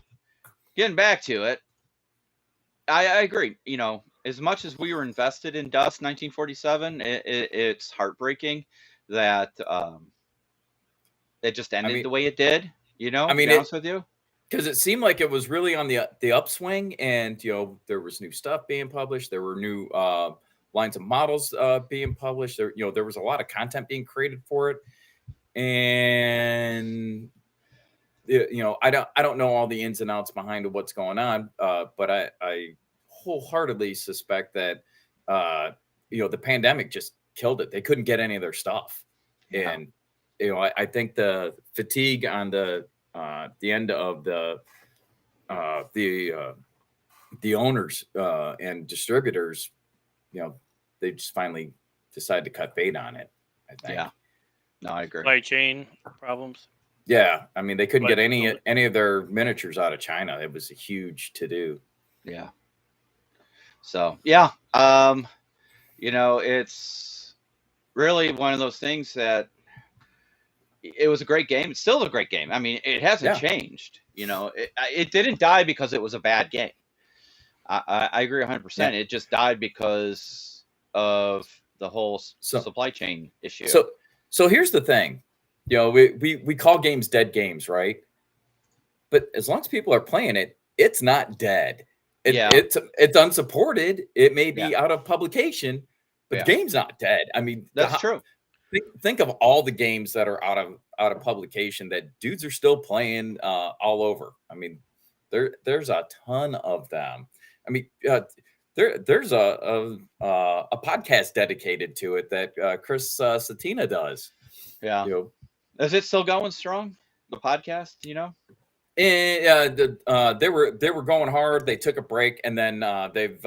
getting back to it, I agree. As much as we were invested in Dust 1947, it's heartbreaking that it just ended the way it did. To be honest with you. Because it seemed like it was really on the upswing, and there was new stuff being published. There were new lines of models being published. There was a lot of content being created for it, and I don't know all the ins and outs behind what's going on, but I wholeheartedly suspect that the pandemic just killed it. They couldn't get any of their stuff, and I think the fatigue on the end of the owners and distributors, they just finally decided to cut bait on it, I think. Yeah, no, I agree. Supply chain problems. Yeah, I mean they couldn't get any of their miniatures out of China. It was a huge to do. Yeah. So yeah, it's really one of those things that. It was a great game. It's still a great game. I mean, it hasn't changed. It didn't die because it was a bad game. I agree 100%. Yeah. It just died because of the whole supply chain issue. So here's the thing. We call games dead games, right? But as long as people are playing it, it's not dead. It's unsupported. It may be out of publication, but the game's not dead. I mean, that's true. Think of all the games that are out of publication that dudes are still playing all over. I mean, there's a ton of them. I mean, there's a podcast dedicated to it that Chris Satina does. Yeah. Is it still going strong? The podcast, And they were going hard. They took a break, and then they've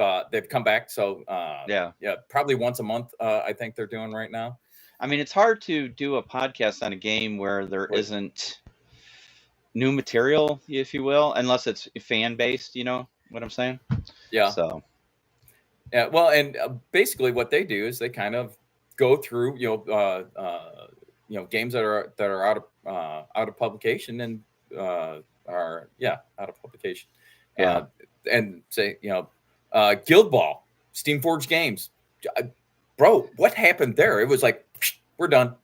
come back. So Yeah. probably once a month. I think they're doing right now. I mean, it's hard to do a podcast on a game where there Right. isn't new material, if you will, unless it's fan based. You know what I'm saying? Yeah. So Yeah. Well, and basically what they do is they kind of go through games that are out of publication and are out of publication. Yeah. And say Guild Ball, Steamforged Games, bro, what happened there? It was like we're done.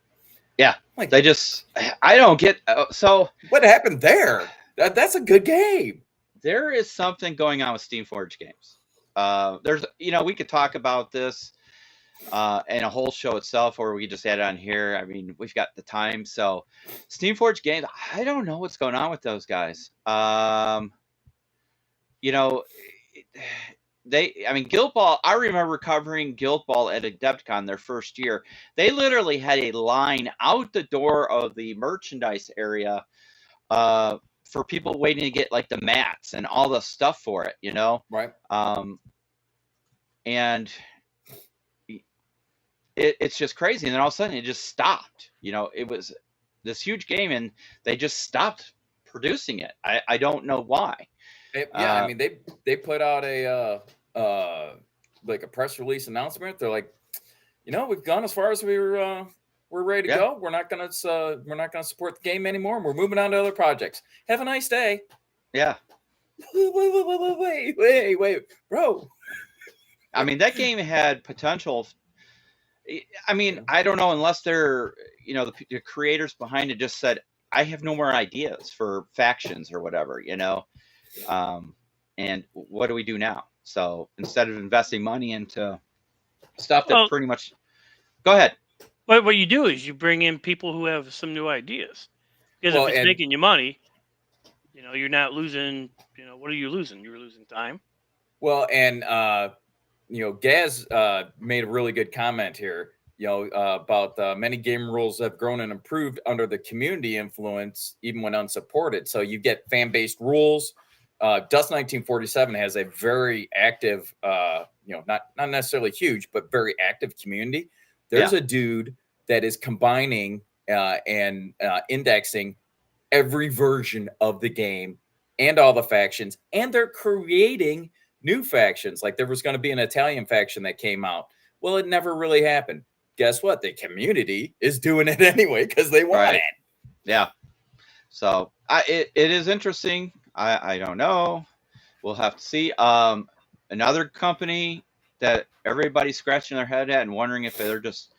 Yeah, like they just I don't get so what happened there. That's a good game. There is something going on with Steamforged Games. There's we could talk about this in a whole show itself, or we could just add it on here. I mean, we've got the time. So Steamforged Games, I don't know what's going on with those guys. Guild Ball, I remember covering Guild Ball at Adepticon their first year. They literally had a line out the door of the merchandise area for people waiting to get like the mats and all the stuff for it, Right. And it's just crazy. And then all of a sudden it just stopped. It was this huge game and they just stopped producing it. I don't know why. I mean, they put out a like a press release announcement. They're like, we've gone as far as we're ready to go. We're not gonna support the game anymore. And we're moving on to other projects. Have a nice day. Yeah. Wait, bro. I mean, that game had potential. I mean, I don't know unless they're the creators behind it just said, I have no more ideas for factions or whatever, and what do we do now? So instead of investing money into stuff that pretty much, go ahead. But what you do is you bring in people who have some new ideas, because if it's making you money, you're not losing. What are you losing? You're losing time. Well, and Gaz made a really good comment here. About many game rules have grown and improved under the community influence, even when unsupported. So you get fan-based rules. Dust 1947 has a very active, not necessarily huge, but very active community. There's a dude that is combining and indexing every version of the game and all the factions, and they're creating new factions. Like there was going to be an Italian faction that came out. Well, it never really happened. Guess what? The community is doing it anyway because they want it. Yeah. So it is interesting. I don't know. We'll have to see. Another company that everybody's scratching their head at and wondering if they're just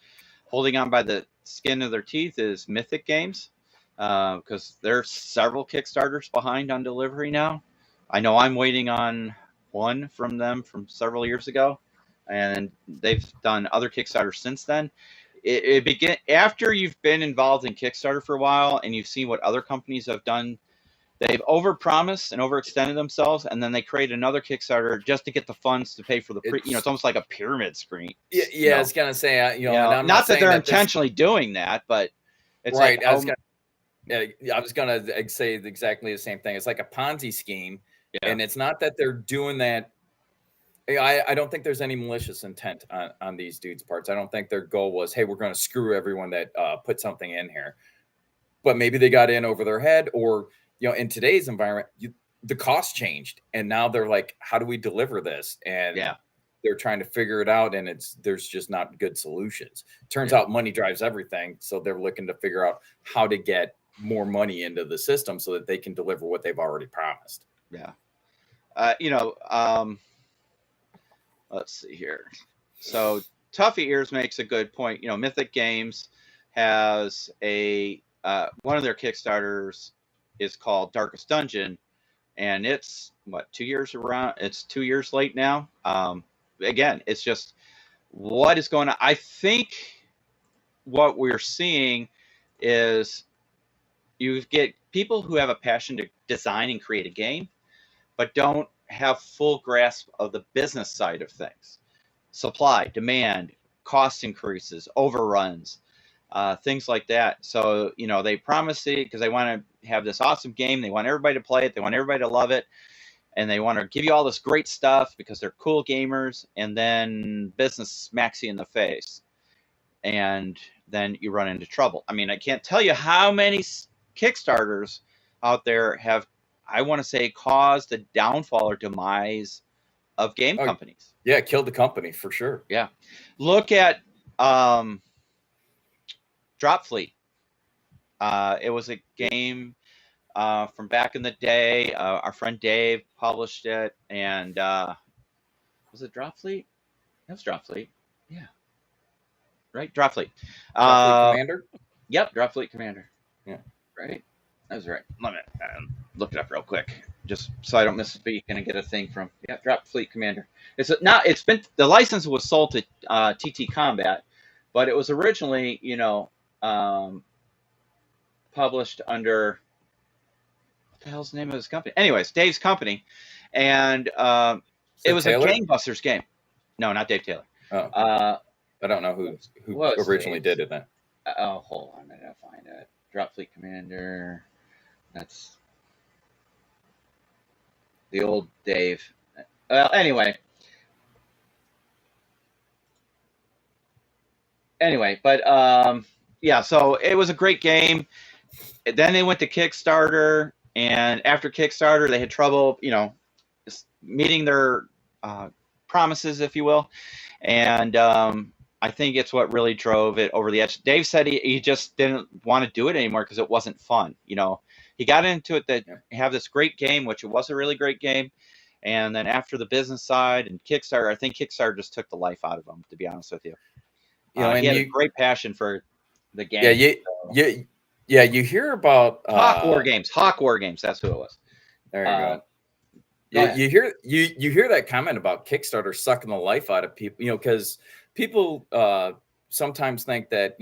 holding on by the skin of their teeth is Mythic Games, because there's several Kickstarters behind on delivery now. I know I'm waiting on one from them from several years ago, and they've done other Kickstarters since then. It begin after you've been involved in Kickstarter for a while and you've seen what other companies have done. They've overpromised and overextended themselves, and then they create another Kickstarter just to get the funds to pay for the it's almost like a pyramid scheme. Yeah, I was gonna say, I'm not that they're intentionally doing that, but it's right. Like, I was gonna say exactly the same thing. It's like a Ponzi scheme, and it's not that they're doing that. I don't think there's any malicious intent on these dudes' parts. I don't think their goal was, hey, we're going to screw everyone that put something in here. But maybe they got in over their head, or in today's environment, the cost changed, and now they're like, how do we deliver this? And they're trying to figure it out, and there's just not good solutions. Turns out money drives everything, so they're looking to figure out how to get more money into the system so that they can deliver what they've already promised. Yeah. Let's see here. So Tuffy Ears makes a good point. Mythic Games has a one of their Kickstarters is called Darkest Dungeon, and it's 2 years around. It's 2 years late now. Again, it's just what is going on. I think what we're seeing is you get people who have a passion to design and create a game, but don't have full grasp of the business side of things. Supply, demand, cost increases, overruns. things like that. So, they promise it because they want to have this awesome game. They want everybody to play it. They want everybody to love it. And they want to give you all this great stuff because they're cool gamers. And then business smacks you in the face. And then you run into trouble. I mean, I can't tell you how many Kickstarters out there have, I want to say, caused the downfall or demise of game companies. Yeah, killed the company for sure. Yeah. Look at Drop Fleet. It was a game from back in the day. Our friend Dave published it. And was it Drop Fleet? It was Drop Fleet. Yeah. Right? Drop Fleet. Drop Fleet Commander? Yep, Drop Fleet Commander. Yeah. Right? That was right. Let me look it up real quick, just so I don't misspeak and get a thing from. Yeah, Drop Fleet Commander. The license was sold to TT Combat, but it was originally, published under, what the hell's the name of this company? Anyways, Dave's company, and it was Taylor? a gangbusters game. No, not Dave Taylor. Oh. I don't know who originally did it then. Hold on, I gotta find it. Drop Fleet Commander. That's the old Dave. Well, anyway, but yeah. So it was a great game. Then they went to Kickstarter, and after Kickstarter, they had trouble, meeting their promises, if you will, and I think it's what really drove it over the edge. Dave said he just didn't want to do it anymore because it wasn't fun. He got into it that have this great game, which it was a really great game. And then after the business side and Kickstarter, I think Kickstarter just took the life out of him, to be honest with you. He had a great passion for the game. Yeah, you hear about Hawk War Games. That's who it was. There you go. Yeah, you hear that comment about Kickstarter sucking the life out of people, because people sometimes think that,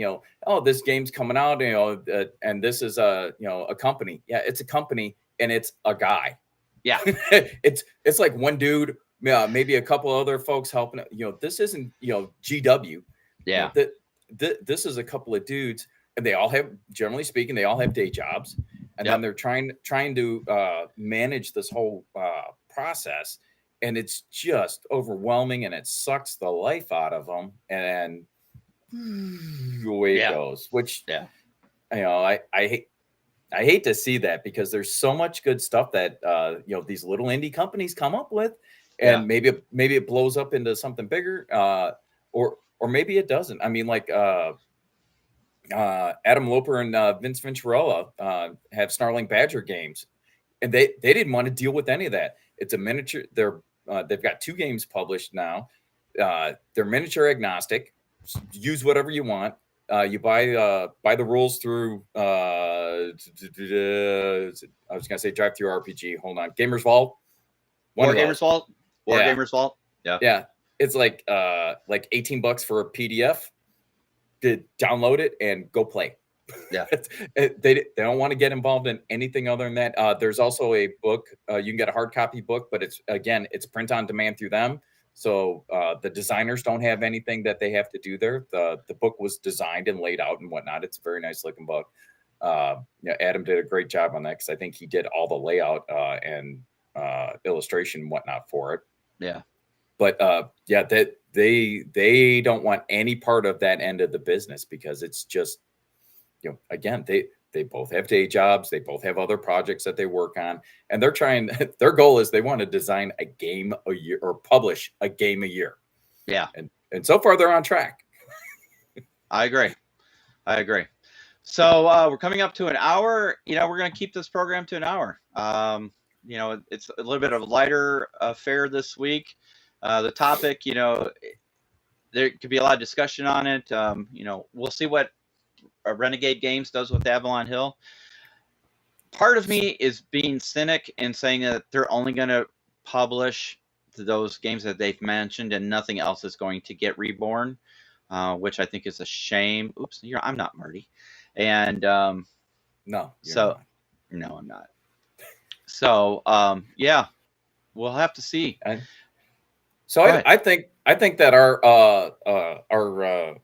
this game's coming out, and this is a company. Yeah, it's a company and it's a guy. Yeah. it's like one dude, maybe a couple other folks helping. This isn't, GW. Yeah. This is a couple of dudes, and they all have, generally speaking, they all have day jobs. And then they're trying to manage this whole process, and it's just overwhelming, and it sucks the life out of them. And away it goes. Which, I hate to see that, because there's so much good stuff that these little indie companies come up with, and maybe it blows up into something bigger, or maybe it doesn't. I mean, like Adam Loper and Vince Venturella have Snarling Badger games, and they didn't want to deal with any of that. It's a miniature. They've got 2 games published now. They're miniature agnostic. Use whatever you want. You buy the rules through. I was gonna say Drive Through RPG. Hold on, Gamers Vault. Gamers Vault. Gamers Vault. Yeah. Yeah. It's like $18 for a PDF. To download it and go play. Yeah. They don't want to get involved in anything other than that. There's also a book. You can get a hard copy book, but it's print on demand through them. So the designers don't have anything that they have to do there. The book was designed and laid out and whatnot. It's a very nice looking book. Adam did a great job on that, because I think he did all the layout and illustration and whatnot for it. Yeah. But that they don't want any part of that end of the business, because it's just, again, they both have day jobs, they both have other projects that they work on, and they're trying. Their goal is they want to design a game a year or publish a game a year. Yeah, and so far they're on track. I agree. So we're coming up to an hour. We're going to keep this program to an hour. It's a little bit of a lighter affair this week. The topic, there could be a lot of discussion on it. We'll see what Renegade Games does with Avalon Hill. Part of me is being cynic and saying that they're only going to publish those games that they've mentioned, and nothing else is going to get reborn, which I think is a shame. Oops, I'm not Marty. And no, not. No, I'm not. So we'll have to see. So I think that our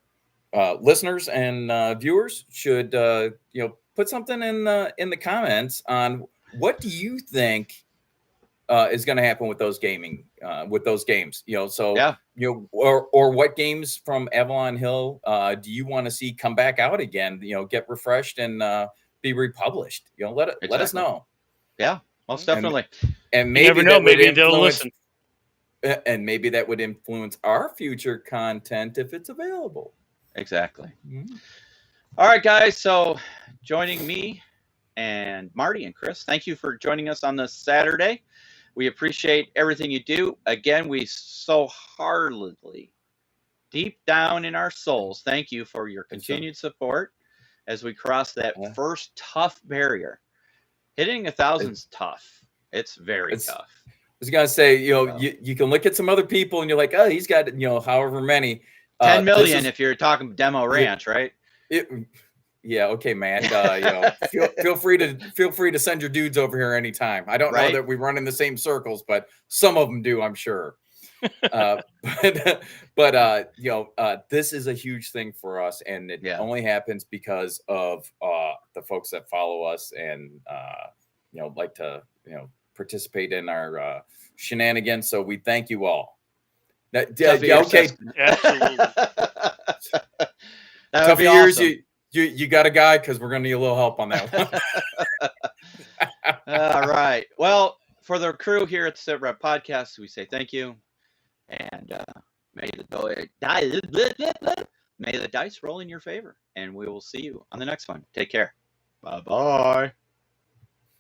listeners and viewers should put something in the comments on what do you think is going to happen with those games. Or what games from Avalon Hill do you want to see come back out again? Get refreshed and be republished. Let us know. Yeah, most definitely. And maybe you never know. Maybe they'll listen. And maybe that would influence our future content if it's available. Exactly. Mm-hmm. All right, guys. So joining me and Marty and Chris, thank you for joining us on this Saturday. We appreciate everything you do. Again, we so heartily, deep down in our souls, thank you for your continued support as we cross that first tough barrier. Hitting 1,000's tough. It's very tough. I was gonna say, you can look at some other people and you're like, oh, he's got however many. 10 million if you're talking demo ranch, right? Yeah, okay, Matt. Feel free to send your dudes over here anytime. I don't know that we run in the same circles, but some of them do, I'm sure. But this is a huge thing for us, and it only happens because of the folks that follow us and like to participate in our shenanigans. So we thank you all. Okay. Absolutely. Tough years. Awesome. You got a guy, because we're going to need a little help on that one. All right. Well, for the crew here at the Sit Rep Podcast, we say thank you, and may the dice roll in your favor, and we will see you on the next one. Take care. Bye-bye.